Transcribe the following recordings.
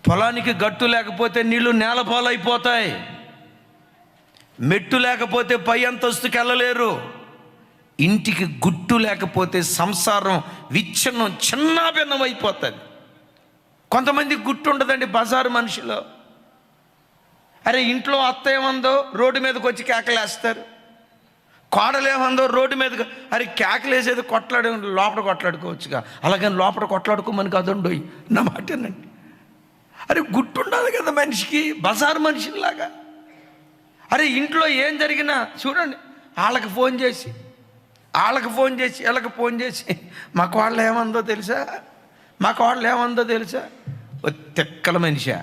పొలానికి గట్టు లేకపోతే నీళ్లు నేలపాలైపోతాయి. మెట్టు లేకపోతే పై అంతస్తుకి వెళ్ళలేరు. ఇంటికి గుట్టు లేకపోతే సంసారం విచ్ఛిన్నం చిన్నాభిన్నం అయిపోతుంది. కొంతమంది గుట్టు ఉండదండి బజారు మనిషిలో. అరే ఇంట్లో అత్త ఏమందో రోడ్డు మీదకి వచ్చి కేకలేస్తారు, కోడలేమందో రోడ్డు మీదకి అరే కేకలేసేది కొట్లాడే లోపల కొట్లాడుకోవచ్చుగా, అలాగని లోపల కొట్లాడుకోమని కాదండోయ్ నా మాటేనండి. అరే గుట్టు ఉండాలి కదా మనిషికి, బజారు మనిషిలాగా. అరే ఇంట్లో ఏం జరిగినా చూడండి, వాళ్ళకి ఫోన్ చేసి వీళ్ళకి ఫోన్ చేసి మా కోడలు ఏమందో తెలుసా, మా కోడలు ఏమందో తెలుసా, తెక్కల మనిషా.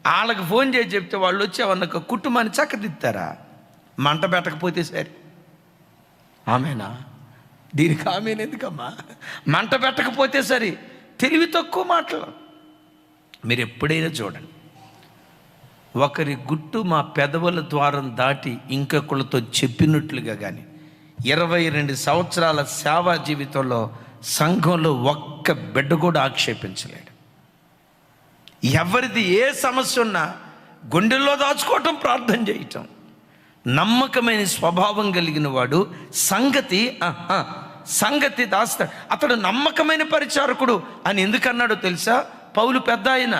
వాళ్ళకి ఫోన్ చేసి చెప్తే వాళ్ళు వచ్చి ఏమన్నా కుటుంబాన్ని చక్కదిద్దారా? మంట పెట్టకపోతే సరే. ఆమెనా? దీనికి ఆమెను ఎందుకమ్మా? మంట పెట్టకపోతే సరే. తెలివి తక్కువ మాటలు. మీరు ఎప్పుడైనా చూడండి, ఒకరి గుట్టు మా పెదవుల ద్వారం దాటి ఇంకొకళ్ళతో చెప్పినట్లుగా కానీ 22 సంవత్సరాల సేవా జీవితంలో సంఘంలో ఒక్క బిడ్డ కూడా ఆక్షేపించలేడు. ఎవరిది ఏ సమస్య ఉన్నా గుండెల్లో దాచుకోవటం, ప్రార్థన చేయటం. నమ్మకమైన స్వభావం కలిగిన వాడు సంగతి దాస్తాడు. అతడు నమ్మకమైన పరిచారకుడు అని ఎందుకన్నాడో తెలుసా? పౌలు పెద్ద ఆయన.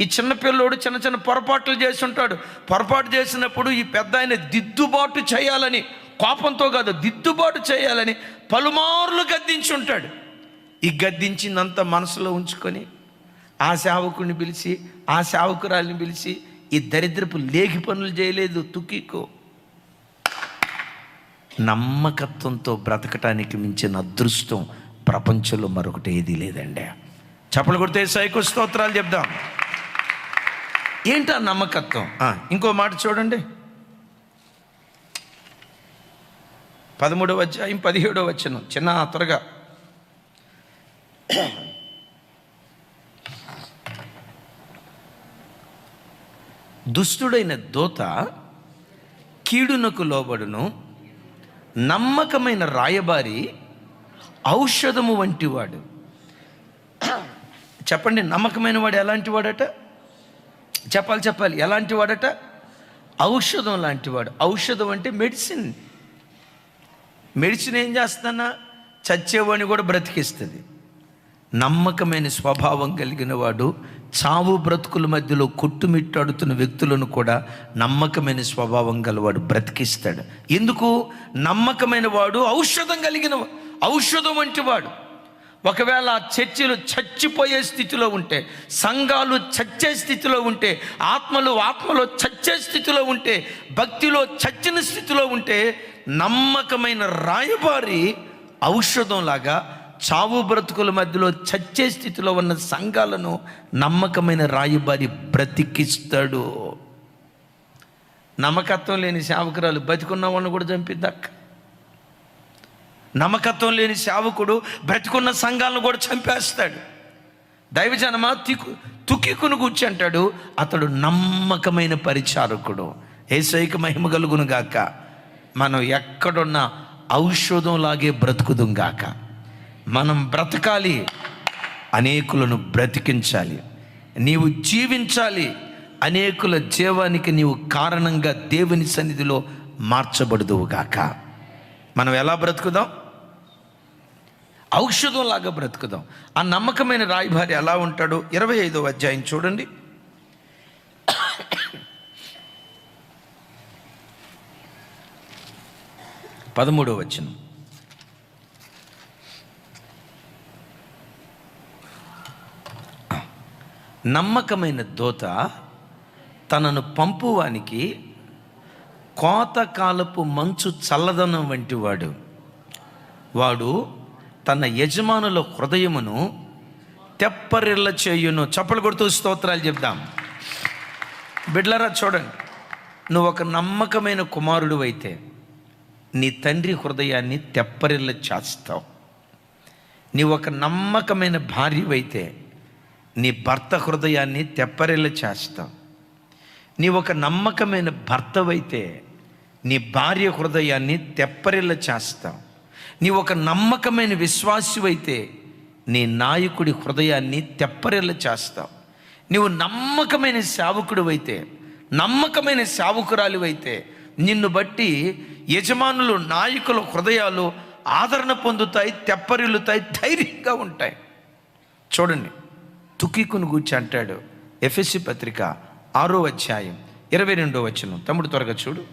ఈ చిన్నపిల్లోడు చిన్న చిన్న పొరపాట్లు చేసి ఉంటాడు. పొరపాటు చేసినప్పుడు ఈ పెద్ద ఆయన దిద్దుబాటు చేయాలని, కోపంతో కాదు దిద్దుబాటు చేయాలని పలుమార్లు గద్దించి ఉంటాడు. ఈ గద్దించిందంతా మనసులో ఉంచుకొని ఆ సేవకుడిని పిలిచి, ఆ సేవకురాలిని పిలిచి, ఈ దరిద్రపు లేఖి పనులు చేయలేదు తుకికో. నమ్మకత్వంతో బ్రతకటానికి మించిన అదృష్టం ప్రపంచంలో మరొకటి ఏది లేదండి. చప్పలు కొడితే యేసయ్యకు స్తోత్రాలు చెప్దాం. ఏంటా నమ్మకత్వం? ఇంకో మాట చూడండి, 13వ అధ్యాయం 17వ వచనం, చిన్న త్వరగా. దుష్టుడైన దూత కీడునకు లోబడును, నమ్మకమైన రాయబారి ఔషధము వంటివాడు. చెప్పండి, నమ్మకమైన వాడు ఎలాంటి వాడట? చెప్పాలి ఎలాంటి వాడట? ఔషధం లాంటివాడు. ఔషధం అంటే మెడిసిన్. మెడిసిన్ ఏం చేస్తున్నా? చచ్చేవాడిని కూడా బ్రతికిస్తుంది. నమ్మకమైన స్వభావం కలిగిన వాడు చావు బ్రతుకుల మధ్యలో కొట్టుమిట్టాడుతున్న వ్యక్తులను కూడా నమ్మకమైన స్వభావం గలవాడు బ్రతికిస్తాడు. ఎందుకు? నమ్మకమైన వాడు ఔషధం కలిగిన, ఔషధం వంటి వాడు. ఒకవేళ చర్చిలు చచ్చిపోయే స్థితిలో ఉంటే, సంఘాలు చచ్చే స్థితిలో ఉంటే, ఆత్మలో చచ్చే స్థితిలో ఉంటే, భక్తిలో చచ్చిన స్థితిలో ఉంటే, నమ్మకమైన రాయబారి ఔషధంలాగా చావు బ్రతుకుల మధ్యలో చచ్చే స్థితిలో ఉన్న సంఘాలను నమ్మకమైన రాయబారి బ్రతికిస్తాడు. నమ్మకత్వం లేని సేవకురాలు బతికున్న వాళ్ళని కూడా చంపిద్దక్క. నమ్మకత్వం లేని సేవకుడు బ్రతికున్న సంఘాలను కూడా చంపేస్తాడు. దైవజనమా తుకికును గూర్చి అంటాడు, అతడు నమ్మకమైన పరిచారకుడు. యేసయ్యకు మహిమ కలుగును గాక. మనం ఎక్కడున్నా ఔషధంలాగే బ్రతుకుదుం గాక. మనం బ్రతకాలి, అనేకులను బ్రతికించాలి, నీవు జీవించాలి, అనేకుల జీవానికి నీవు కారణంగా దేవుని సన్నిధిలో మార్చబడదువు గాక. మనం ఎలా బ్రతుకుదాం? ఔషధంలాగా బ్రతుకుదాం. ఆ నమ్మకమైన రాయబారి ఎలా ఉంటాడు? 25వ అధ్యాయం చూడండి, 13వ వచనం. నమ్మకమైన దూత తనను పంపువానికి కోతకాలపు మంచు చల్లదనం వంటి వాడు తన యజమానుల హృదయమును తెప్పరిల్ల చేయును. చప్పలు కొడుతూ స్తోత్రాలు చెప్దాం. బిడ్లరా చూడండి, నువ్వు ఒక నమ్మకమైన కుమారుడు అయితే నీ తండ్రి హృదయాన్ని తెప్పరిల్ల చేస్తావు. నీవు ఒక నమ్మకమైన భార్యవైతే నీ భర్త హృదయాన్ని తెప్పరిల్ల చేస్తావు. నీవు ఒక నమ్మకమైన భర్తవైతే నీ భార్య హృదయాన్ని తెప్పరిల్ల చేస్తావు. నీవు ఒక నమ్మకమైన విశ్వాసివైతే నీ నాయకుడి హృదయాన్ని తెప్పరిల్ల చేస్తావు. నువ్వు నమ్మకమైన సేవకుడు అయితే, నమ్మకమైన సేవకురాలు అయితే, నిన్ను బట్టి యజమానులు, నాయకుల హృదయాలు ఆదరణ పొందుతాయి, తెప్పరిల్లుతాయి, ధైర్యంగా ఉంటాయి. చూడండి, తుకీకును గూర్చి అంటాడు ఎఫెసీ పత్రిక 6వ అధ్యాయం 22వ వచనం. తమ్ముడు త్వరగా చూడు,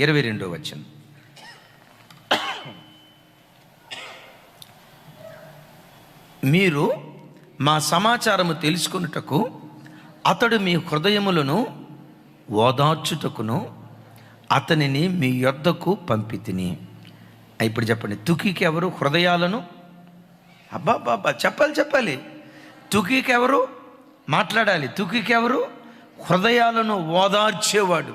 22వ వచనం. మీరు మా సమాచారము తెలుసుకొనుటకు అతడు మీ హృదయములను ఓదార్చుటకును అతనిని మీ యొద్దకు పంపితిని. ఇప్పుడు చెప్పండి, తుకీకి ఎవరు? హృదయాలను అబ్బాబ్బాబ్బా చెప్పాలి. తుకీకి ఎవరు? మాట్లాడాలి. తుకీకి ఎవరు? హృదయాలను ఓదార్చేవాడు,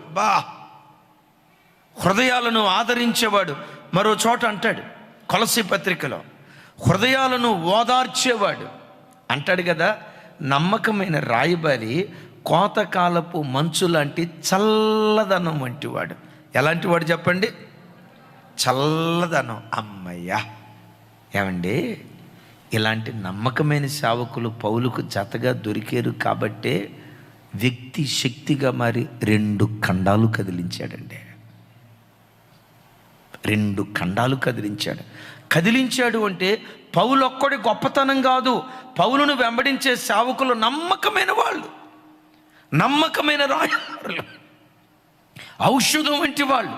హృదయాలను ఆదరించేవాడు. మరో చోట అంటాడు కొలస్సీ పత్రికలో, హృదయాలను ఓదార్చేవాడు అంటాడు కదా. నమ్మకమైన రాయబారి కోతకాలపు మంచు లాంటి చల్లదనం వంటి వాడు. ఎలాంటి వాడు చెప్పండి? చల్లదనం. అమ్మయ్యా, ఏమండి, ఇలాంటి నమ్మకమైన సేవకులు పౌలుకు జతగా దొరికారు కాబట్టే వ్యక్తి శక్తిగా మారి 2 ఖండాలు కదిలించాడండి. 2 ఖండాలు కదిలించాడు అంటే పౌలు ఒక్కడి గొప్పతనం కాదు. పౌలును వెంబడించే సేవకులు నమ్మకమైన వాళ్ళు, నమ్మకమైన రాయబారులు, ఔషధం వంటి వాళ్ళు.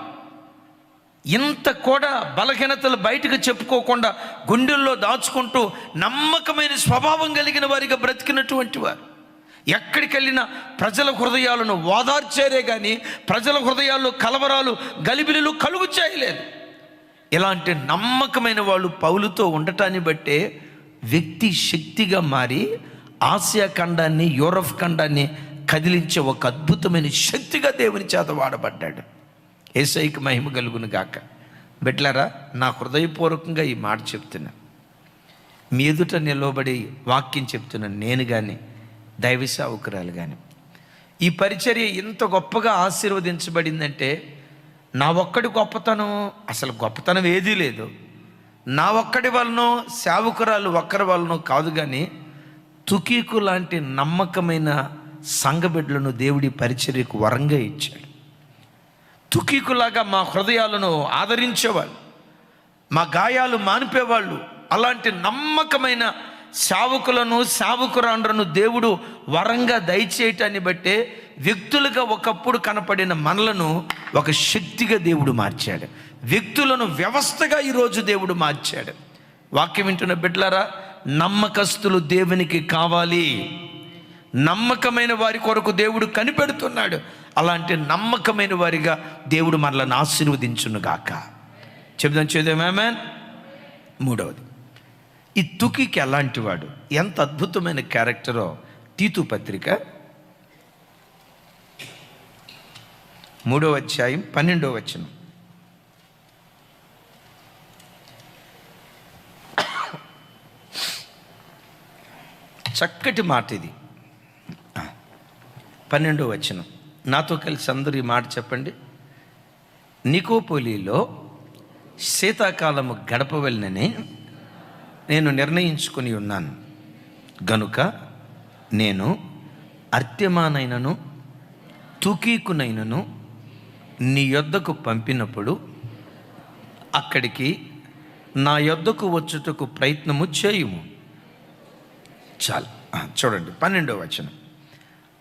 ఇంత కూడా బలహీనతలు బయటకు చెప్పుకోకుండా గుండెల్లో దాచుకుంటూ నమ్మకమైన స్వభావం కలిగిన వారిగా బ్రతికినటువంటి వారు. ఎక్కడికి వెళ్ళినా ప్రజల హృదయాలను ఓదార్చారే కానీ ప్రజల హృదయాల్లో కలవరాలు, గలిబిలిలు కలుగు చేయలేదు. ఇలాంటి నమ్మకమైన వాళ్ళు పౌలుతో ఉండటాన్ని బట్టే వ్యక్తి శక్తిగా మారి ఆసియా ఖండాన్ని, యూరప్ ఖండాన్ని కదిలించే ఒక అద్భుతమైన శక్తిగా దేవుని చేత వాడబడ్డాడు. యేసయ్యకి మహిమ కలుగును గాక. బిడ్డలారా, నా హృదయపూర్వకంగా ఈ మాట చెప్తున్నా, మీ ఎదుట నిలవబడి వాక్యం చెప్తున్నాను. నేను కానీ, దైవ సేవకురాలు కానీ, ఈ పరిచర్య ఇంత గొప్పగా ఆశీర్వదించబడిందంటే నా ఒక్కడి గొప్పతనం, అసలు గొప్పతనం ఏదీ లేదు. నా ఒక్కడి వలనో, సేవకురాలు ఒక్కరి వలనో కాదు, కానీ తుకీకు లాంటి నమ్మకమైన సంఘబిడ్డలను దేవుడి పరిచర్యకు వరంగా ఇచ్చాడు. తుకీకులాగా మా హృదయాలను ఆదరించేవాళ్ళు, మా గాయాలు మానిపేవాళ్ళు, అలాంటి నమ్మకమైన సేవకులను, సేవకురాండ్రను దేవుడు వరంగా దయచేయటాన్ని బట్టే వ్యక్తులుగా ఒకప్పుడు కనపడిన మనలను ఒక శక్తిగా దేవుడు మార్చాడు. వ్యక్తులను వ్యవస్థగా ఈరోజు దేవుడు మార్చాడు. వాక్యం వింటున్న బిడ్డలారా, నమ్మకస్తులు దేవునికి కావాలి. నమ్మకమైన వారి కొరకు దేవుడు కనిపెడుతున్నాడు. అలాంటి నమ్మకమైన వారిగా దేవుడు మనల్ని ఆశీర్వదించునుగాక. చేద్దాం ఆమేన్. 3వది, ఈ తుకీకి ఎలాంటి వాడు, ఎంత అద్భుతమైన క్యారెక్టరో తీతు పత్రిక 3వ అధ్యాయం 12వ వచనం. చక్కటి మాట ఇది. 12వ వచనం నాతో కలిసి అందరూ ఈ మాట చెప్పండి. నికోపోలిలో శీతాకాలము గడపవలనని నేను నిర్ణయించుకొని ఉన్నాను గనుక నేను అర్త్యమానైనను తుకీకునైనను నీ యొద్దకు పంపినప్పుడు అక్కడికి నా యొద్దకు వచ్చుటకు ప్రయత్నము చేయుము. చాలు. చూడండి 12వ వచనం.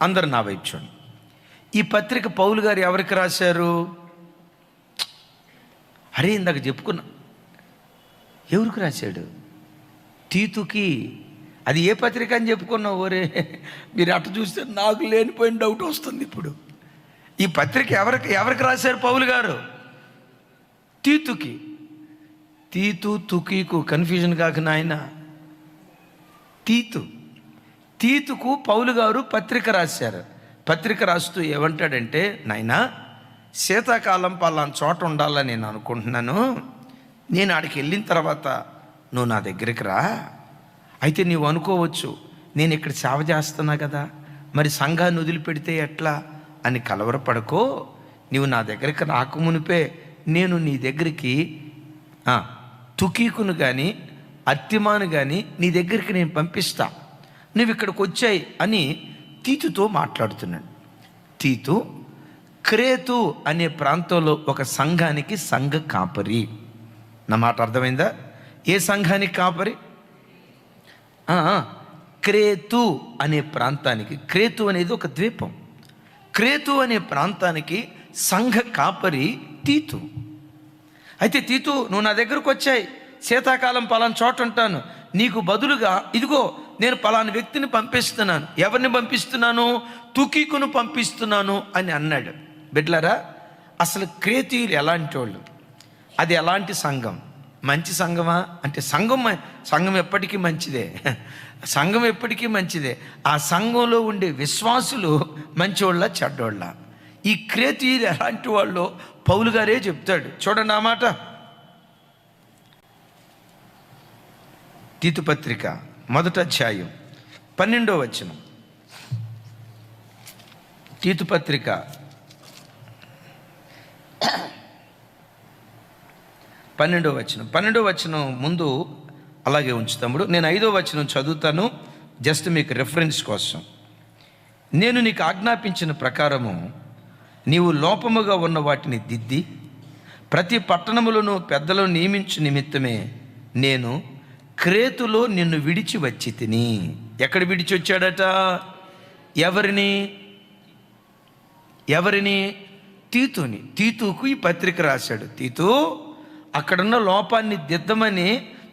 అందరు నా వైపు చూడండి. ఈ పత్రిక పౌలు గారు ఎవరికి రాశారు? అరే, ఇందాక చెప్పుకున్నా, ఎవరికి రాశాడు? తీతుకి. అది ఏ పత్రిక అని చెప్పుకున్నావు? ఓరే, మీరు అటు చూస్తే నాకు లేనిపోయిన డౌట్ వస్తుంది ఇప్పుడు. ఈ పత్రిక ఎవరికి రాశారు పౌలు గారు? తీతుకి. తీతు తుకీకు కన్ఫ్యూజన్ కాక నాయన. తీతుకు పౌలు గారు పత్రిక రాశారు. పత్రిక రాస్తూ ఏమంటాడంటే, నాయనా, శీతాకాలం పలానా చోట ఉండాలని నేను అనుకుంటున్నాను. నేను ఆడికి వెళ్ళిన తర్వాత నువ్వు నా దగ్గరికి రా. అయితే నీవు అనుకోవచ్చు, నేను ఇక్కడ సేవ చేస్తున్నా కదా, మరి సంఘాన్ని వదిలిపెడితే ఎట్లా అని కలవరపడకో. నీవు నా దగ్గరికి రాకమునిపే నేను నీ దగ్గరికి తుకీకును కానీ అర్తిమాను కానీ నీ దగ్గరికి నేను పంపిస్తా. నువ్వు ఇక్కడికి వచ్చాయి అని తీతుతో మాట్లాడుతున్నాడు. తీతు క్రేతు అనే ప్రాంతంలో ఒక సంఘానికి సంఘ కాపరి. నా మాట అర్థమైందా? ఏ సంఘానికి కాపరి? క్రేతు అనే ప్రాంతానికి. క్రేతు అనేది ఒక ద్వీపం. క్రేతు అనే ప్రాంతానికి సంఘ కాపరి తీతు. అయితే తీతు, నువ్వు నా దగ్గరకు వచ్చాయి, శీతాకాలం పలానా చోట ఉంటాను, నీకు బదులుగా ఇదిగో నేను పలానా వ్యక్తిని పంపిస్తున్నాను. ఎవరిని పంపిస్తున్నాను? తుకీకును పంపిస్తున్నాను అని అన్నాడు. బిడ్డలారా, అసలు క్రేతీయులు ఎలాంటి వాళ్ళు? అది ఎలాంటి సంఘం? మంచి సంఘమా అంటే సంఘం ఎప్పటికీ మంచిదే. సంఘం ఎప్పటికీ మంచిదే. ఆ సంఘంలో ఉండే విశ్వాసులు మంచివాళ్ళ చెడ్డోళ్ళ? ఈ క్రేతీయులు ఎలాంటి వాళ్ళు పౌలు గారే చెప్తాడు. చూడండి ఆ మాట. తీతు పత్రిక 1వ అధ్యాయం 12వ వచనం. తీతు పత్రిక 12వ వచనం. 12వ వచనం ముందు అలాగే ఉంచుతాముడు. నేను 5వ వచనం చదువుతాను, జస్ట్ మీకు రెఫరెన్స్ కోసం. నేను నీకు ఆజ్ఞాపించిన ప్రకారము నీవు లోపముగా ఉన్న వాటిని దిద్ది ప్రతి పట్టణములను పెద్దలను నియమించు నిమిత్తమే నేను క్రేతులో నిన్ను విడిచి వచ్చి తిని. ఎక్కడ విడిచి వచ్చాడట? ఎవరిని? తీతుని. తీతుకు ఈ పత్రిక రాశాడు. తీతు, అక్కడున్న లోపాన్ని దిద్దమని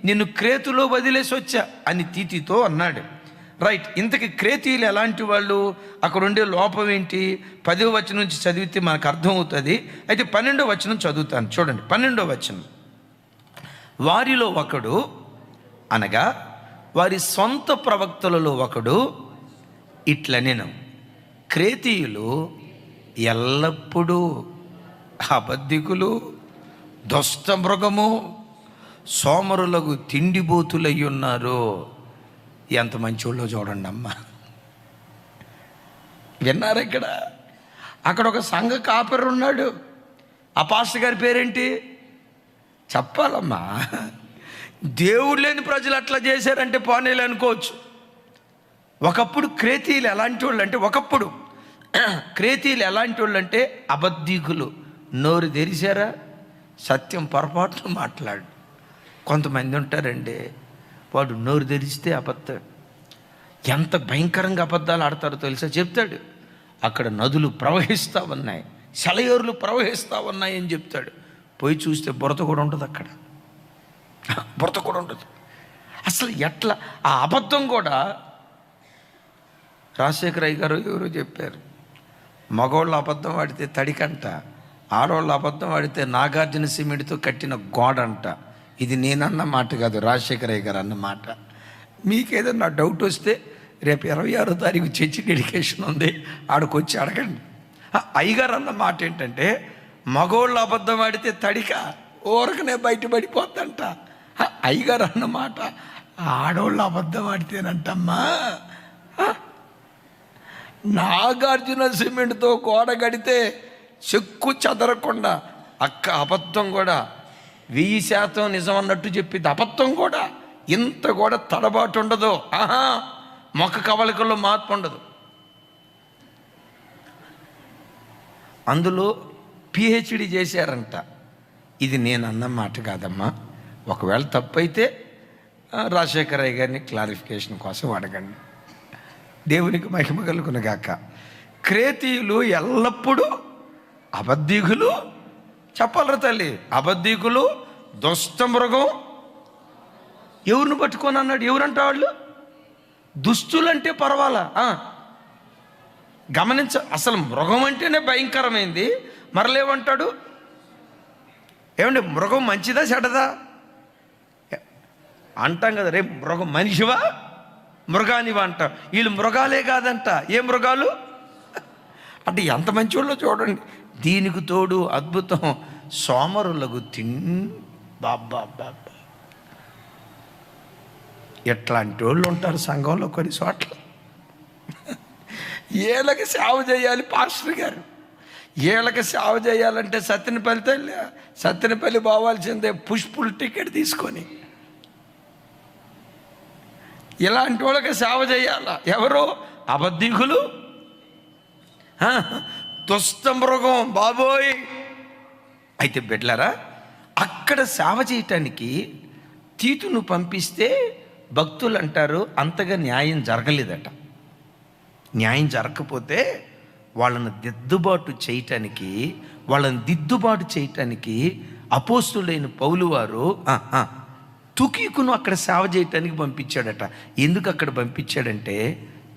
నిన్ను క్రేతులో వదిలేసి వచ్చా అని తీతుతో అన్నాడు. రైట్. ఇంతకీ క్రేతీయులు ఎలాంటి వాళ్ళు? అక్కడ ఉండే లోపం ఏంటి? 10వ వచనం నుంచి చదివితే మనకు అర్థమవుతుంది. అయితే 12వ వచనం చదువుతాను, చూడండి. 12వ వచనం. వారిలో ఒకడు, అనగా వారి సొంత ప్రవక్తలలో ఒకడు ఇట్లనెను, క్రేతీయులు ఎల్లప్పుడూ అబద్ధికులు, దుష్టమృగము, సోమరులకు తిండిబోతులై ఉన్నారు. ఎంత మంచోళ్ళో చూడండి అమ్మ. విన్నారు? అక్కడ ఒక సంఘ కాపరి ఉన్నాడు. ఆ పాస్టర్ గారి పేరేంటి చెప్పాలమ్మా. దేవుడు లేని ప్రజలు అట్లా చేశారంటే పోనీలు అనుకోవచ్చు. ఒకప్పుడు క్రేతీయులు ఎలాంటి వాళ్ళు అంటే, అబద్ధికులు. నోరు తెరిచారా సత్యం పొరపాటును మాట్లాడు. కొంతమంది ఉంటారండి, వాడు నోరు తెరిస్తే అబద్ధం. ఎంత భయంకరంగా అబద్ధాలు ఆడతారో తెలుసా? చెప్తాడు, అక్కడ నదులు ప్రవహిస్తూ ఉన్నాయి, సెలయేరులు ప్రవహిస్తూ ఉన్నాయి అని చెప్తాడు. పోయి చూస్తే బురద కూడా ఉంటుంది. అక్కడ బురద కూడా ఉంటుంది. అసలు ఎట్లా ఆ అబద్ధం కూడా. రాజశేఖర అయ్య గారు ఎవరో చెప్పారు, మగవాళ్ళు అబద్ధం ఆడితే తడికంట, ఆడవాళ్ళు అబద్ధం ఆడితే నాగార్జున సిమెంట్తో కట్టిన గోడంట. ఇది నేనన్న మాట కాదు, రాజశేఖర అయ్య గారు అన్న మాట. మీకేదన్నా డౌట్ వస్తే రేపు 26వ తారీఖు చర్చి డెడికేషన్ ఉంది, ఆడకొచ్చి అడగండి. అయ్యగారు అన్న మాట ఏంటంటే, మగోళ్ళు అబద్ధం ఆడితే తడిక ఊరకనే బయటపడిపోద్దంట. అయ్యగారు అన్న మాట ఆడవాళ్ళు అబద్ధం ఆడితేనంటమ్మా నాగార్జున సిమెంట్తో గోడ కడితే చెక్కు చెదరకుండా. అబద్ధం కూడా 1000% నిజం అన్నట్టు చెప్పింది. అబద్ధం కూడా ఇంత కూడా తడబాటు ఉండదు. మొక్క కవలికల్లో మార్పు ఉండదు. అందులో PhD చేశారంట. ఇది నేను అన్న మాట కాదమ్మా. ఒకవేళ తప్పైతే రాజశేఖర అయ్య గారిని క్లారిఫికేషన్ కోసం అడగండి. దేవునికి మహిమ కలుగునుగాక. క్రేతీయులు ఎల్లప్పుడూ అబద్ధికులు. చెప్పాలరా తల్లి, అబద్ధికులు, దుష్టమృగం. ఎవరిని పట్టుకొని అన్నాడు? ఎవరంట వాళ్ళు? దుస్తులంటే పర్వాలా, గమనించ. అసలు మృగం అంటేనే భయంకరమైంది, మరలేమంటాడు? ఏమండి, మృగం మంచిదా చెడ్డదా అంటాం కదా. రేపు మృగం మనిషివా మృగానివా అంటాం. వీళ్ళు మృగాలే కాదంట. ఏ మృగాలు అంటే ఎంత మంచి వాళ్ళో చూడండి. దీనికి తోడు అద్భుతం, సోమరులకు బాబా. ఎట్లాంటి వాళ్ళు ఉంటారు సంఘంలో కొన్ని చోట్ల. ఏళ్ళకి సేవ చేయాలి పాస్టర్ గారు, ఏళ్ళకి సేవ చేయాలంటే సత్తెనపల్లి పోవాల్సిందే పుష్పుల్ టికెట్ తీసుకొని. ఇలాంటి వాళ్ళకి సేవ చేయాల. ఎవరు? అబద్ధికులు, దుష్ట మృగం బాబోయ్. అయితే బిడ్డలారా, అక్కడ సేవ చేయటానికి తీతును పంపిస్తే భక్తులు అంటారు అంతగా న్యాయం జరగలేదట. న్యాయం జరగకపోతే వాళ్ళని దిద్దుబాటు చేయటానికి అపోస్తులైన పౌలు వారు తుకీకును అక్కడ సేవ చేయటానికి పంపించాడట. ఎందుకు అక్కడ పంపించాడంటే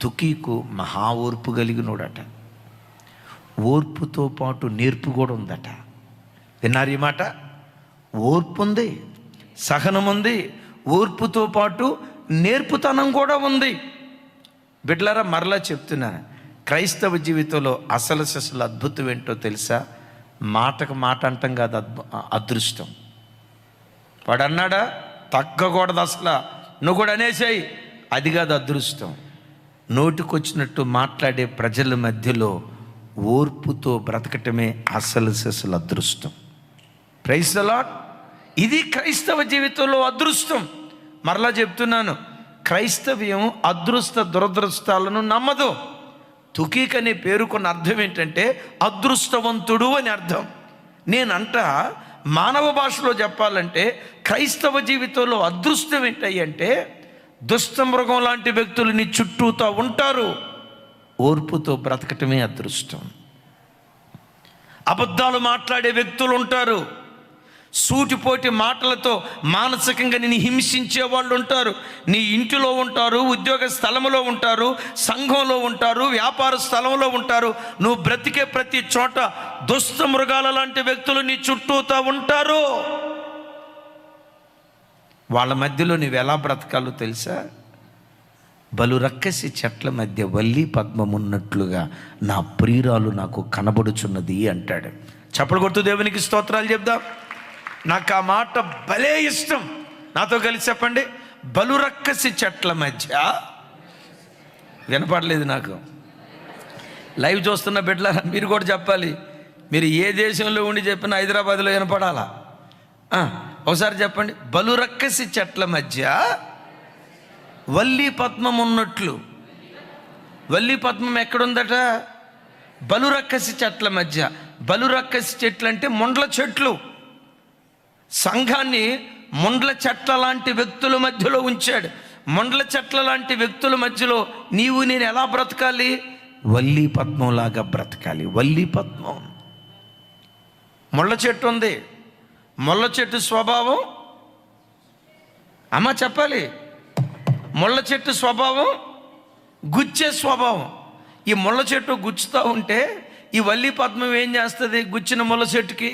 తుకీకు మహా ఓర్పు కలిగినోడట. ఓర్పుతో పాటు నేర్పు కూడా ఉందట. విన్నారు ఈ మాట? ఓర్పు ఉంది, సహనం ఉంది, ఓర్పుతో పాటు నేర్పుతనం కూడా ఉంది. బిడ్డలారా, మరలా చెప్తున్నా, క్రైస్తవ జీవితంలో అసలు అద్భుతం ఏంటో తెలుసా? మాటకు మాట అంటాం కాదు అదృష్టం. వాడు అన్నాడా? తగ్గకూడదు అసలు, నువ్వు కూడా అనేసాయి, అది కాదు అదృష్టం. నోటికొచ్చినట్టు మాట్లాడే ప్రజల మధ్యలో ఓర్పుతో బ్రతకటమే అసలు అదృష్టం. Praise the Lord. ఇది క్రైస్తవ జీవితంలో అదృష్టం. మరలా చెప్తున్నాను, క్రైస్తవ్యం అదృష్ట దురదృష్టాలను నమ్మదు. తుకీక్ అనే పేరుకున్న అర్థం ఏంటంటే అదృష్టవంతుడు అని అర్థం. నేనంట మానవ భాషలో చెప్పాలంటే క్రైస్తవ జీవితంలో అదృష్టం ఏంటంటే దుష్ట మృగం లాంటి వ్యక్తులు నీ చుట్టూతో ఉంటారు. ఓర్పుతో బ్రతకటమే అదృష్టం. అబద్ధాలు మాట్లాడే వ్యక్తులు ఉంటారు. సూటిపోటి మాటలతో మానసికంగా నిన్ను హింసించే వాళ్ళు ఉంటారు. నీ ఇంటిలో ఉంటారు, ఉద్యోగ స్థలంలో ఉంటారు, సంఘంలో ఉంటారు, వ్యాపార స్థలంలో ఉంటారు. నువ్వు బ్రతికే ప్రతి చోట దుష్ట మృగాల లాంటి వ్యక్తులు నీ చుట్టూతో ఉంటారు. వాళ్ళ మధ్యలో నువ్వు ఎలా బ్రతకాలో తెలుసా? బలురక్కసి చెట్ల మధ్య వల్లి పద్మమున్నట్లుగా నా ప్రియురాలు నాకు కనబడుచున్నది అంటాడు. చప్పలు కొడుతూ దేవునికి స్తోత్రాలు చెప్దాం. నాకు ఆ మాట భలే ఇష్టం. నాతో కలిసి చెప్పండి, బలురక్కసి చెట్ల మధ్య. వినపడలేదు నాకు. లైవ్ చూస్తున్న బిడ్డలారా, మీరు కూడా చెప్పాలి. మీరు ఏ దేశంలో ఉండి చెప్పినా హైదరాబాద్లో వినపడాలా? ఒకసారి చెప్పండి, బలురక్కసి చెట్ల మధ్య వల్లి పద్మం ఉన్నట్లు. వల్లి పద్మం ఎక్కడుందట? బలురక్కసి చెట్ల మధ్య. బలురక్కసి చెట్లు అంటే ముండ్ల చెట్లు. సంఘాన్ని ముండ్ల చెట్ల లాంటి వ్యక్తుల మధ్యలో ఉంచాడు. ముండ్ల చెట్ల లాంటి వ్యక్తుల మధ్యలో నీవు నేను ఎలా బ్రతకాలి? వల్లి పద్మంలాగా బ్రతకాలి. వల్లి పద్మం. ముళ్ళ చెట్టు ఉంది. ముళ్ళ చెట్టు స్వభావం అమ్మ చెప్పాలి. ముళ్ళ చెట్టు స్వభావం గుచ్చే స్వభావం. ఈ ముళ్ళ చెట్టు గుచ్చుతూ ఉంటే ఈ వల్లి పద్మం ఏం చేస్తుంది? గుచ్చిన ముళ్ళ చెట్టుకి,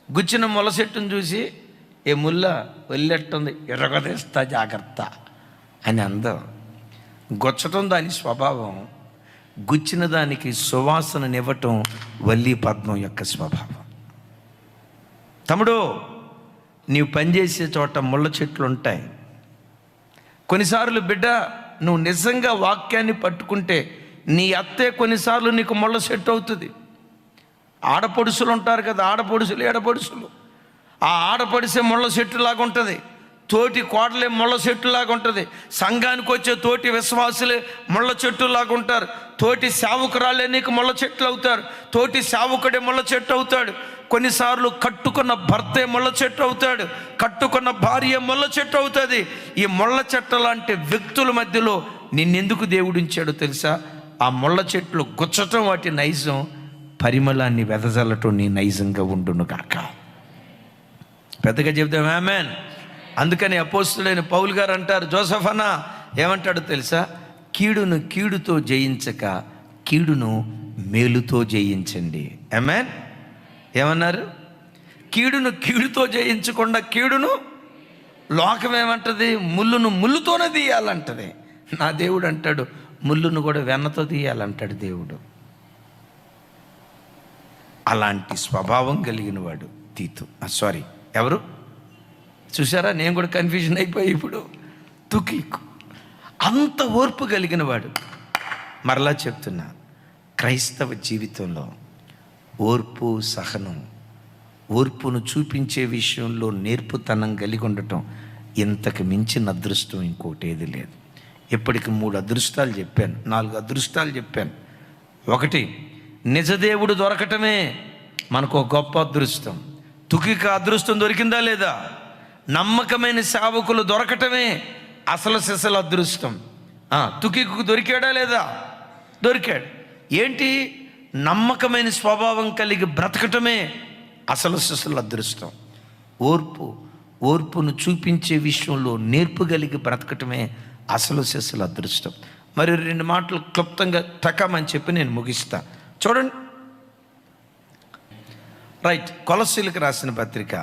గుచ్చిన ముళ్ళ చెట్టును చూసి ఏ ముళ్ళ వల్లెట్టుంది, ఎర్రగదేస్తా జాగ్రత్త అని అందం. గుచ్చటం దాని స్వభావం, గుచ్చిన దానికి సువాసననివ్వటం వల్లి పద్మం యొక్క స్వభావం. తమ్ముడు, నీవు పనిచేసే చోట ముళ్ళ చెట్లు ఉంటాయి. కొన్నిసార్లు బిడ్డ, నువ్వు నిజంగా వాక్యాన్ని పట్టుకుంటే నీ అత్తే కొన్నిసార్లు నీకు ముళ్ళ చెట్టు అవుతుంది. ఆడపడుసులు ఉంటారు కదా, ఆడపడుసులు ఏడపడుసులు. ఆ ఆడపడిసే ముళ్ళ చెట్టులాగా ఉంటుంది. తోటి కోడలే ముళ్ళ చెట్టులాగా ఉంటుంది. సంఘానికి వచ్చే తోటి విశ్వాసులే ముళ్ళ చెట్టులాగా ఉంటారు. తోటి సేవకురాలే నీకు ముళ్ళ చెట్లు అవుతారు. తోటి సేవకుడే ముళ్ళ చెట్టు అవుతాడు. కొన్నిసార్లు కట్టుకున్న భర్తే ముళ్ళ చెట్టు అవుతాడు. కట్టుకున్న భార్య ముళ్ళ చెట్టు అవుతుంది. ఈ ముళ్ళ చెట్టు లాంటి వ్యక్తుల మధ్యలో నిన్నెందుకు దేవుడు ఉంచాడో తెలుసా? ఆ ముళ్ళ చెట్లు గుచ్చటం వాటి నైజం, పరిమళాన్ని వెదజల్లటం నీ నైజంగా ఉండును కాక. పెద్దగా చెప్దాం ఆమేన్. అందుకని అపోస్తులైన పౌలు గారు అంటారు, జోసెఫ్ అన్న ఏమంటాడో తెలుసా? కీడును కీడుతో జయించక కీడును మేలుతో జయించండి. ఆమేన్. ఏమన్నారు? కీడును కీడుతో జయించకుండా కీడును, లోకం ఏమంటది? ముళ్ళును ముళ్ళుతోనే తీయాలంటది. నా దేవుడు అంటాడు ముళ్ళును కూడా వెన్నతో తీయాలంటాడు దేవుడు. అలాంటి స్వభావం కలిగిన వాడు తీతు. సారీ, ఎవరు? చూసారా, నేను కూడా కన్ఫ్యూజన్ అయిపోయి ఇప్పుడు. తుకీకు అంత ఓర్పు కలిగిన వాడు. మరలా చెప్తున్నా, క్రైస్తవ జీవితంలో ఓర్పు, సహనం, ఓర్పును చూపించే విషయంలో నేర్పుతనం కలిగి ఉండటం ఇంతకు మించిన అదృష్టం ఇంకోటి ఏది లేదు. ఇప్పటికి 3 అదృష్టాలు చెప్పాను, 4 అదృష్టాలు చెప్పాను. ఒకటి, నిజదేవుడు దొరకటమే మనకు ఒక గొప్ప అదృష్టం. తుకిక అదృష్టం దొరికిందా లేదా? నమ్మకమైన సేవకులు దొరకటమే అసలు సిసలు అదృష్టం. తుకికు దొరికాడా లేదా? దొరికాడు. ఏంటి? నమ్మకమైన స్వభావం కలిగి బ్రతకటమే అసలు సిసలు అదృష్టం. ఓర్పును చూపించే విషయంలో నేర్పు కలిగి బ్రతకటమే అసలు సిసలు అదృష్టం. మరి 2 మాటలు క్లుప్తంగా టకమని చెప్పి నేను ముగిస్తా. చూడండి. రైట్. కొలస్సీలకు రాసిన పత్రిక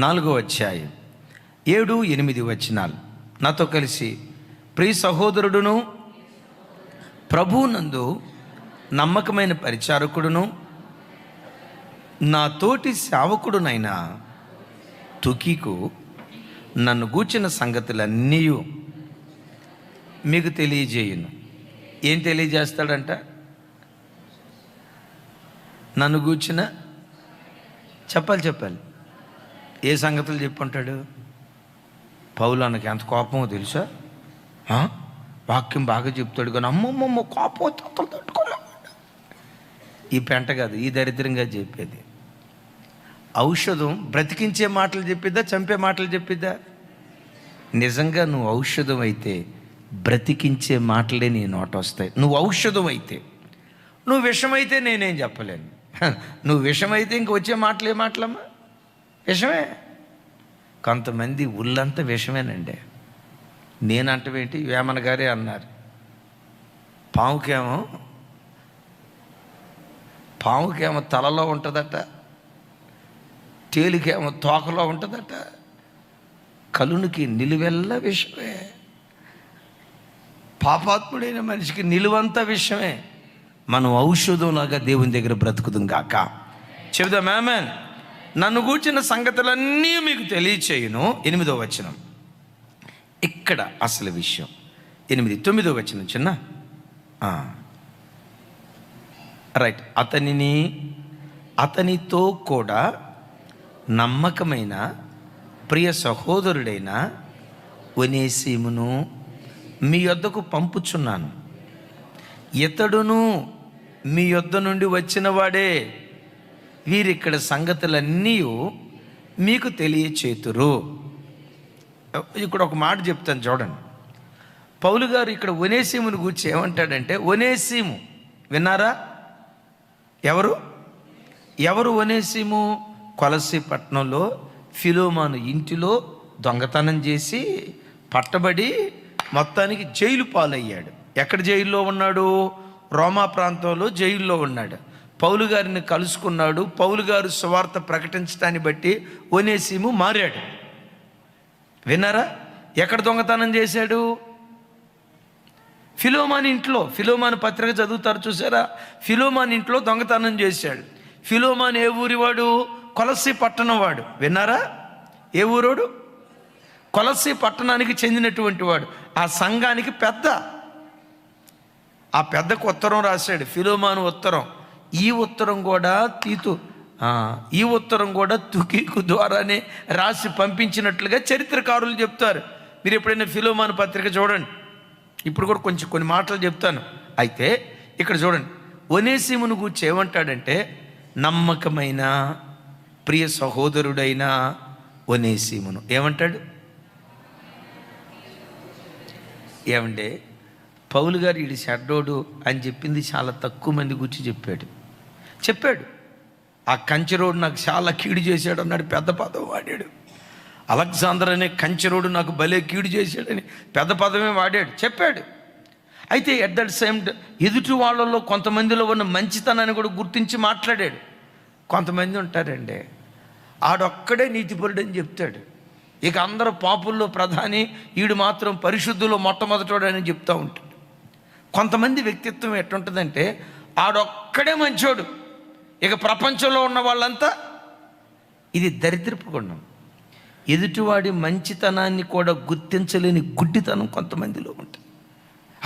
4వ అధ్యాయం 7-8 వచనాలు నాతో కలిసి, ప్రియ సహోదరుడును ప్రభువునందు నమ్మకమైన పరిచారకుడును నా తోటి సేవకుడునైనా తుకికు నన్ను గూర్చిన సంగతులన్నీ మీకు తెలియజేయును. ఏం తెలియజేస్తాడంట? నన్ను గూర్చిన చెప్పాలి. ఏ సంగతులు చెప్పుంటాడు? పౌలు అన్నకి ఎంత కోపమో తెలుసా? వాక్యం బాగా చెప్తాడు కానీ అమ్మమ్మమ్మ కోపం తట్టుకోలేము. ఈ పెంట కాదు, ఈ దరిద్రంగా చెప్పేది. ఔషధం బ్రతికించే మాటలు చెప్పిద్దా, చంపే మాటలు చెప్పిద్దా? నిజంగా నువ్వు ఔషధం అయితే బ్రతికించే మాటలే నీ నోట వస్తాయి. నువ్వు ఔషధం అయితే. నువ్వు విషమైతే నేనేం చెప్పలేను. నువ్వు విషమైతే ఇంక వచ్చే మాటలు ఏ మాటలమ్మా? విషమే. కొంతమంది ఉల్లంతా విషమేనండి. నేనంటవేంటి, వేమన గారే అన్నారు, పాముకేమో తలలో ఉంటుందట, తేలికేమో తోకలో ఉంటుందట, కలునికి నిలువెల్ల విషమే. పాపాత్ముడైన మనిషికి నిలువంత విషయమే. మనం ఔషధంలాగా దేవుని దగ్గర బ్రతుకుదాం గాక. చెబుదాం ఆమేన్. నన్ను గూర్చిన సంగతులన్నీ మీకు తెలియచేయును. 8వ వచనం ఇక్కడ అసలు విషయం. 9వ వచనం చిన్న రైట్. అతనితో కూడా నమ్మకమైన ప్రియ సహోదరుడైన ఒనేసిమును మీ యొద్దకు పంపుచున్నాను. ఇతడును మీ యొద్ద నుండి వచ్చిన వాడే. వీరిక్కడ సంగతులన్నీ మీకు తెలియచేతురు. ఇక్కడ ఒక మాట చెప్తాను చూడండి. పౌలు గారు ఇక్కడ ఒనేసిమును గురించి ఏమంటాడంటే, ఒనేసిము విన్నారా? ఎవరు ఒనేసిము? కొలస్సీ పట్టణంలో ఫిలోమాను ఇంటిలో దొంగతనం చేసి పట్టబడి మొత్తానికి జైలు పాలయ్యాడు. ఎక్కడ జైల్లో ఉన్నాడు? రోమా ప్రాంతంలో జైల్లో ఉన్నాడు. పౌలు గారిని కలుసుకున్నాడు. పౌలు గారు సువార్త ప్రకటించడాన్ని బట్టి ఒనేసిము మారాడు. విన్నారా? ఎక్కడ దొంగతనం చేశాడు? ఫిలోమాన్ ఇంట్లో. ఫిలోమాన్ పత్రిక చదువుతారు చూసారా? ఫిలోమాన్ ఇంట్లో దొంగతనం చేశాడు. ఫిలోమాన్ ఏ ఊరివాడు? కొలస్సీ పట్టణం వాడు. విన్నారా? ఏ ఊరోడు? కొలస్సీ పట్టణానికి చెందినటువంటి వాడు. ఆ సంఘానికి పెద్ద. ఆ పెద్దకు ఉత్తరం రాశాడు, ఫిలోమాను ఉత్తరం. ఈ ఉత్తరం కూడా తుకికు ద్వారానే రాసి పంపించినట్లుగా చరిత్రకారులు చెప్తారు. మీరు ఎప్పుడైనా ఫిలోమాను పత్రిక చూడండి. ఇప్పుడు కూడా కొన్ని మాటలు చెప్తాను. అయితే ఇక్కడ చూడండి, ఒనేసిమును గూర్చి ఏమంటాడంటే, నమ్మకమైన ప్రియ సహోదరుడైన ఒనేసిమును. ఏమంటాడు? ఏమంటే పౌలు గారు ఈడు షడ్డోడు అని చెప్పింది చాలా తక్కువ మంది గురించి చెప్పాడు. ఆ కంచెరోడు నాకు చాలా కీడు చేశాడు అన్నాడు, పెద్ద పదం వాడాడు. అలెగ్జాండర్ అనే కంచెరోడు నాకు భలే కీడు చేశాడని పెద్ద పదమే వాడాడు, చెప్పాడు. అయితే ఎట్ దట్ సేమ్ ఎదుటి వాళ్ళలో కొంతమందిలో ఉన్న మంచితనాన్ని కూడా గుర్తించి మాట్లాడాడు. కొంతమంది ఉంటారండి, ఆడొక్కడే నీతిపరుడు అని చెప్తాడు. ఇక అందరూ పాపుల్లో ప్రధాని, ఈడు మాత్రం పరిశుద్ధులో మొట్టమొదటోడు అని చెప్తూ ఉంటాడు. కొంతమంది వ్యక్తిత్వం ఎట్టుంటుందంటే, ఆడొక్కడే మంచోడు, ఇక ప్రపంచంలో ఉన్న వాళ్ళంతా. ఇది దరిద్రపు గుణం. ఎదుటివాడి మంచితనాన్ని కూడా గుర్తించలేని గుడ్డితనం కొంతమందిలో ఉంటుంది.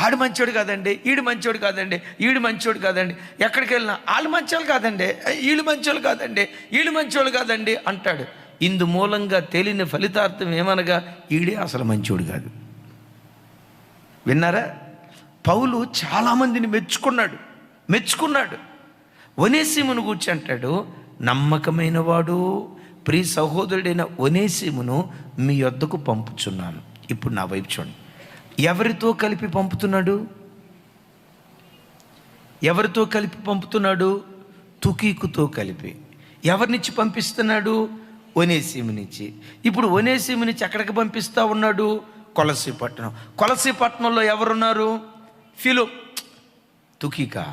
ఆడు మంచోడు కాదండి, ఈడు మంచోడు కాదండి, ఈడు మంచోడు కాదండి, ఎక్కడికి వెళ్ళినా వాళ్ళు మంచోళ్ళు కాదండి, వీళ్ళు మంచోళ్ళు కాదండి, వీళ్ళు మంచోళ్ళు కాదండి అంటాడు. ఇందు మూలంగా తేలిన ఫలితార్థం ఏమనగా, ఈడే అసలు మంచోడు కాదు. విన్నారా? పౌలు చాలామందిని మెచ్చుకున్నాడు. ఒనేసిమును గూర్చి అంటాడు, నమ్మకమైన వాడు ప్రియ సహోదరుడైన ఒనేసిమును మీ యొద్దకు పంపుచున్నాను. ఇప్పుడు నా వైపు చూడండి. ఎవరితో కలిపి పంపుతున్నాడు? తుకీకుతో కలిపి. ఎవరినిచ్చి పంపిస్తున్నాడు? ఒనేసిమునిచ్చి. ఇప్పుడు ఒనేసిమునిచ్చి ఎక్కడికి పంపిస్తూ ఉన్నాడు? కొలసీ పట్టణంలో ఎవరున్నారు? తుకీకా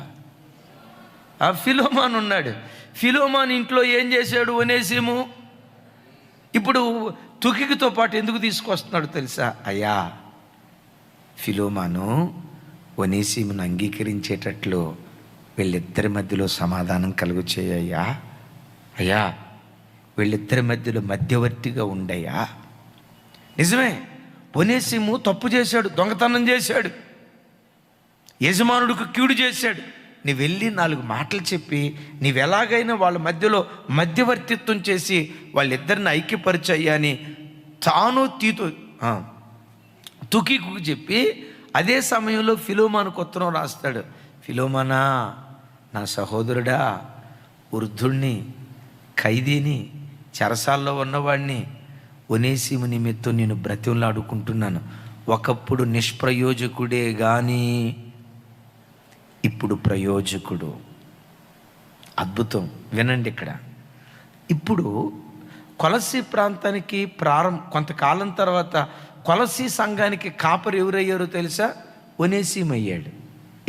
ఫిలోమాన్ ఉన్నాడు. ఫిలోమాన్ ఇంట్లో ఏం చేశాడు ఒనేసిము? ఇప్పుడు తుకికితో పాటు ఎందుకు తీసుకొస్తున్నాడు తెలుసా? అయ్యా, ఫిలోమాను ఒనేసిమును అంగీకరించేటట్లు వీళ్ళిద్దరి మధ్యలో సమాధానం కలుగు చేయయ్యా. అయ్యా, వీళ్ళిద్దరి మధ్యలో మధ్యవర్తిగా ఉండయ్యా. నిజమే, ఒనేసిము తప్పు చేశాడు, దొంగతనం చేశాడు, యజమానుడికి కీడు చేశాడు. నీ వెళ్ళి 4 మాటలు చెప్పి నీవెలాగైనా వాళ్ళ మధ్యలో మధ్యవర్తిత్వం చేసి వాళ్ళిద్దరిని ఐక్యపరిచయ్యా అని తాను తుకీకు చెప్పి, అదే సమయంలో ఫిలోమానుకు ఉత్తరం రాస్తాడు. ఫిలోమానా, నా సహోదరుడా, వృద్ధుణ్ణి, ఖైదీని, చెరసాల్లో ఉన్నవాడిని, ఒనేసిము నిమిత్తం నేను బ్రతిమలాడుకుంటున్నాను. ఒకప్పుడు నిష్ప్రయోజకుడే కానీ ఇప్పుడు ప్రయోజకుడు. అద్భుతం. వినండి ఇక్కడ. ఇప్పుడు కొలసీ ప్రాంతానికి కొంతకాలం తర్వాత కొలసీ సంఘానికి కాపరి ఎవరయ్యారో తెలుసా? ఒనేసిము అయ్యాడు.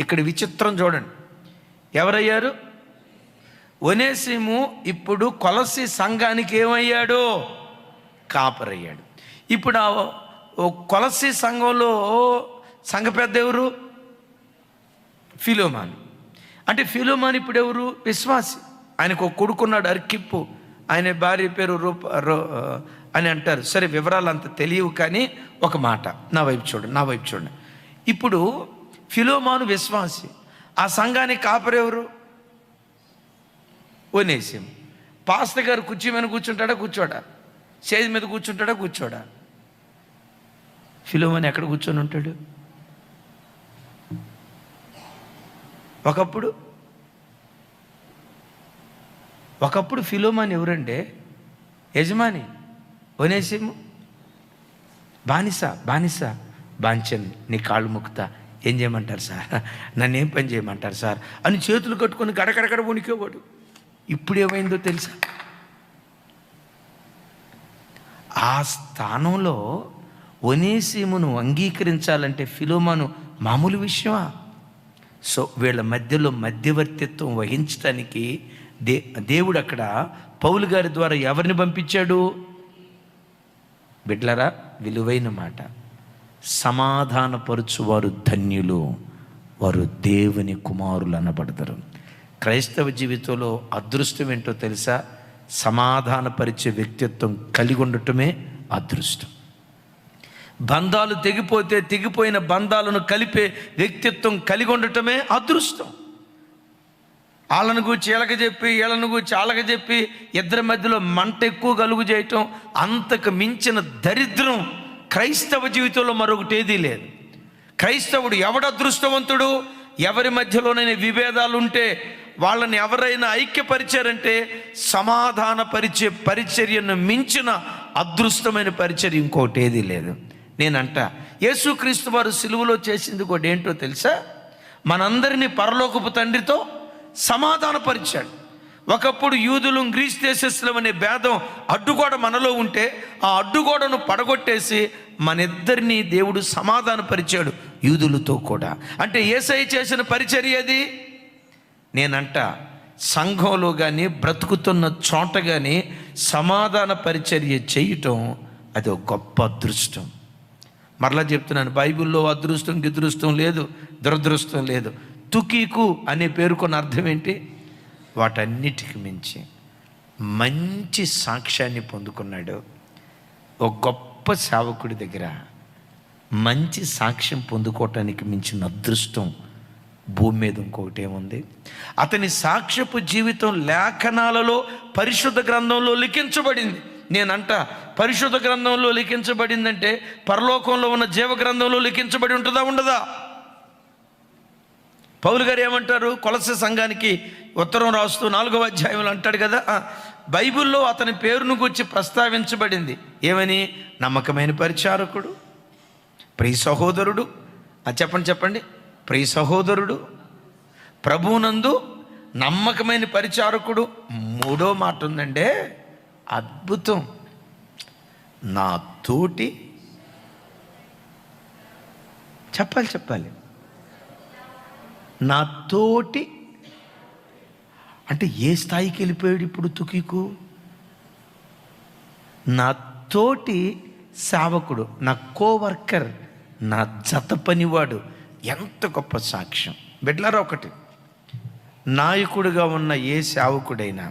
ఇక్కడ విచిత్రం చూడండి. ఎవరయ్యారు? ఒనేసిము ఇప్పుడు కొలసీ సంఘానికి ఏమయ్యాడు? కాపరయ్యాడు. ఇప్పుడు ఆ కొలసీ సంఘంలో సంఘ పెద్ద ఎవరు? ఫిలోమాను. అంటే ఫిలోమాను ఇప్పుడు ఎవరు? విశ్వాసి. ఆయనకు ఒక కొడుకున్నాడు, అర్కిప్పు. ఆయన భార్య పేరు అని అంటారు. సరే, వివరాలు అంత తెలియవు, కానీ ఒక మాట నా వైపు చూడండి. ఇప్పుడు ఫిలోమాను విశ్వాసి. ఆ సంఘానికి కాపరి ఎవరు? ఒనేసిము. పాస్టర్ గారు కుర్చీ మీద కూర్చోడా? స్టేజ్ మీద కూర్చోడా? ఫిలోమాను ఎక్కడ కూర్చొని ఉంటాడు? ఒకప్పుడు ఫిలోమాను ఎవరంటే యజమాని, ఒనేసిము బానిసన్. నీ కాళ్ళు ముక్కుతా, ఏం చేయమంటారు సార్, నన్ను ఏం పని చేయమంటారు సార్ అని చేతులు కట్టుకొని గడగడగడ వణికేవాడు. ఇప్పుడు ఏమైందో తెలుసా? ఆ స్థానంలో ఒనేసిమును అంగీకరించాలంటే ఫిలోమాను మామూలు విషయమా? సో వీళ్ళ మధ్యలో మధ్యవర్తిత్వం వహించడానికి దేవుడు అక్కడ పౌలు గారి ద్వారా ఎవరిని పంపించాడు? బిడ్లరా, విలువైన మాట. సమాధానపరుచువారు ధన్యులు, వారు దేవుని కుమారులు అనబడతారు. క్రైస్తవ జీవితంలో అదృష్టం ఏంటో తెలుసా? సమాధానపరిచే వ్యక్తిత్వం కలిగి ఉండటమే అదృష్టం. బంధాలు తెగిపోయిన బంధాలను కలిపే వ్యక్తిత్వం కలిగి ఉండటమే అదృష్టం. వాళ్ళను గూర్చి వీళ్ళను గూర్చి వాళ్ళకి చెప్పి ఇద్దరి మధ్యలో మంట ఎక్కువ కలుగు చేయటం, అంతకు మించిన దరిద్రం క్రైస్తవ జీవితంలో మరొకటి ఏదీ లేదు. క్రైస్తవుడు ఎవడు అదృష్టవంతుడు? ఎవరి మధ్యలోనైనా విభేదాలు ఉంటే వాళ్ళని ఎవరైనా ఐక్యపరిచారంటే సమాధానపరిచే పరిచర్యను మించిన అదృష్టమైన పరిచర్య ఇంకోటి ఏదీ లేదు. నేనంట యేసుక్రీస్తు వారు సిలువలో చేసింది కూడా ఏంటో తెలుసా? మనందరినీ పరలోకపు తండ్రితో సమాధానపరిచాడు. ఒకప్పుడు యూదులు గ్రీస్ దేశస్థులం అనే భేదం అడ్డుగోడ మనలో ఉంటే ఆ అడ్డుగోడను పడగొట్టేసి మనిద్దరినీ దేవుడు సమాధానపరిచాడు యూదులతో కూడా. అంటే యేసయ్య చేసిన పరిచర్య అది. నేనంట సంఘంలో కానీ బ్రతుకుతున్న చోట కానీ సమాధాన పరిచర్య చేయటం అది ఒక గొప్ప అదృష్టం. మరలా చెప్తున్నాను, బైబిల్లో అదృష్టం గిదృష్టం లేదు, దురదృష్టం లేదు. తుకీకు అనే పేరుకున్న అర్థం ఏంటి? వాటన్నిటికి మించి మంచి సాక్ష్యాన్ని పొందుకున్నాడు. ఒక గొప్ప సేవకుడి దగ్గర మంచి సాక్ష్యం పొందుకోవటానికి మించిన అదృష్టం భూమి మీద ఇంకొకటి ఏముంది? అతని సాక్ష్యపు జీవితం లేఖనాలలో పరిశుద్ధ గ్రంథంలో లిఖించబడింది. నేనంట పరిశుద్ధ గ్రంథంలో లిఖించబడిందంటే పరలోకంలో ఉన్న జీవ గ్రంథంలో లిఖించబడి ఉంటుందా ఉండదా? పౌలు గారు ఏమంటారు? కొలస్సే సంఘానికి ఉత్తరం రాస్తూ 4వ అధ్యాయంలో అంటాడు కదా, బైబిల్లో అతని పేరును గురించి ప్రస్తావించబడింది. ఏమని? నమ్మకమైన పరిచారకుడు, ప్రియ సహోదరుడు. చెప్పండి ప్రియ సహోదరుడు, ప్రభువునందు నమ్మకమైన పరిచారకుడు. 3వ మాట ఉందంటే అద్భుతం, నా తోటి చెప్పాలి నా తోటి అంటే ఏ స్థాయికి వెళ్ళిపోయాడు ఇప్పుడు తుకీకు? నా తోటి సేవకుడు, నా కోవర్కర్, నా జత పనివాడు. ఎంత గొప్ప సాక్ష్యం బిడ్డలారా! ఒకటి, నాయకుడిగా ఉన్న ఏ సేవకుడైనా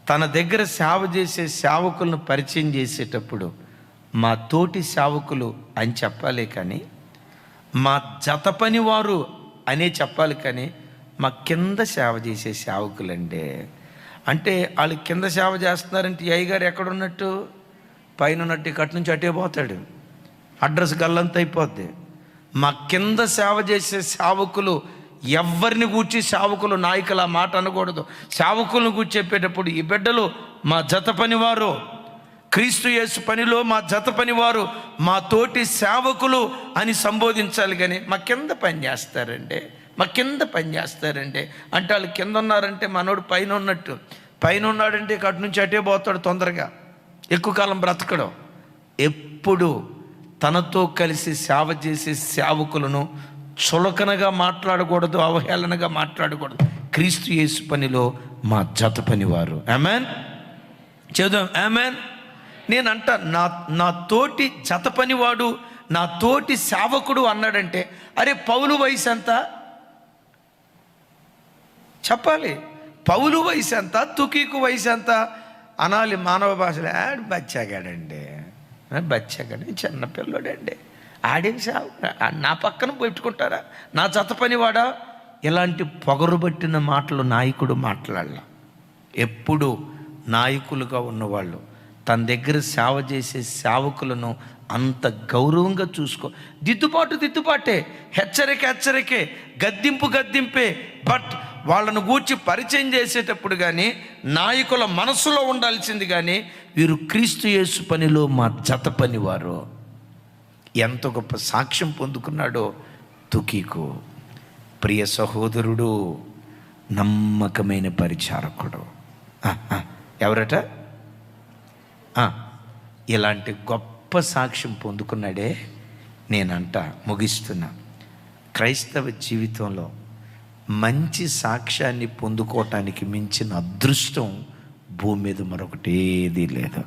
తన దగ్గర సేవ చేసే సేవకులను పరిచయం చేసేటప్పుడు మా తోటి సేవకులు అని చెప్పాలి, కానీ మా జత పనివారు అనే చెప్పాలి, కానీ మా కింద సేవ చేసే సేవకులండే. అంటే వాళ్ళు కింద సేవ చేస్తున్నారంటే అయ్యగారు ఎక్కడున్నట్టు? పైన ఉన్నట్టు ఇక్కడి నుంచి అటే పోతాడు, అడ్రస్ గల్లంత అయిపోద్ది. మా కింద సేవ చేసే సేవకులు ఎవరిని గూర్చి సేవకులు నాయకులు ఆ మాట అనకూడదు. సేవకులను గూర్చి చెప్పేటప్పుడు ఈ బిడ్డలు మా జత పనివారు, క్రీస్తు యేసు పనిలో మా జత పనివారు, మా తోటి సేవకులు అని సంబోధించాలి. కానీ మా కింద పని చేస్తారండి, మా కింద పని చేస్తారండి అంటే వాళ్ళు కింద ఉన్నారంటే మనోడు పైన ఉన్నట్టు. పైన ఉన్నాడంటే ఇక అటు నుంచి అటే పోతాడు, తొందరగా ఎక్కువ కాలం బ్రతకడం. ఎప్పుడు తనతో కలిసి సేవ చేసే సేవకులను చులకనగా మాట్లాడకూడదు, అవహేళనగా మాట్లాడకూడదు. క్రీస్తు యేసు పనిలో మా జత పనివారు. ఆమేన్ చేద్దాం, ఆమేన్. నేనంట నా తోటి జత పనివాడు, నా తోటి సేవకుడు అన్నాడంటే, అరే పౌలు వయసు ఎంత చెప్పాలి? పౌలు వయసు ఎంత, తుకీకు వయసు ఎంత అనాలి మానవ భాషలో. బచ్చాగాడండి, చిన్నపిల్లడండి, ఆడేం సేవ, నా పక్కన పెట్టుకుంటారా? నా జత పనివాడా? ఇలాంటి పొగరుబట్టిన మాటలు నాయకుడు మాట్లాడాల. ఎప్పుడు నాయకులుగా ఉన్నవాళ్ళు తన దగ్గర సేవ చేసే సేవకులను అంత గౌరవంగా చూసుకో. దిద్దుబాటే, హెచ్చరికే, గద్దింపే. బట్ వాళ్ళను గూర్చి పరిచయం చేసేటప్పుడు కానీ నాయకుల మనసులో ఉండాల్సింది కానీ వీరు క్రీస్తు యేసు పనిలో మా జత పనివారు. ఎంత గొప్ప సాక్ష్యం పొందుకున్నాడో తుకీకు. ప్రియ సహోదరుడు, నమ్మకమైన పరిచారకుడు. ఎవరట? ఇలాంటి గొప్ప సాక్ష్యం పొందుకున్నాడే. నేనంట ముగిస్తున్నా, క్రైస్తవ జీవితంలో మంచి సాక్ష్యాన్ని పొందుకోవటానికి మించిన అదృష్టం భూమి మీద మరొకటి ఏదీ లేదు.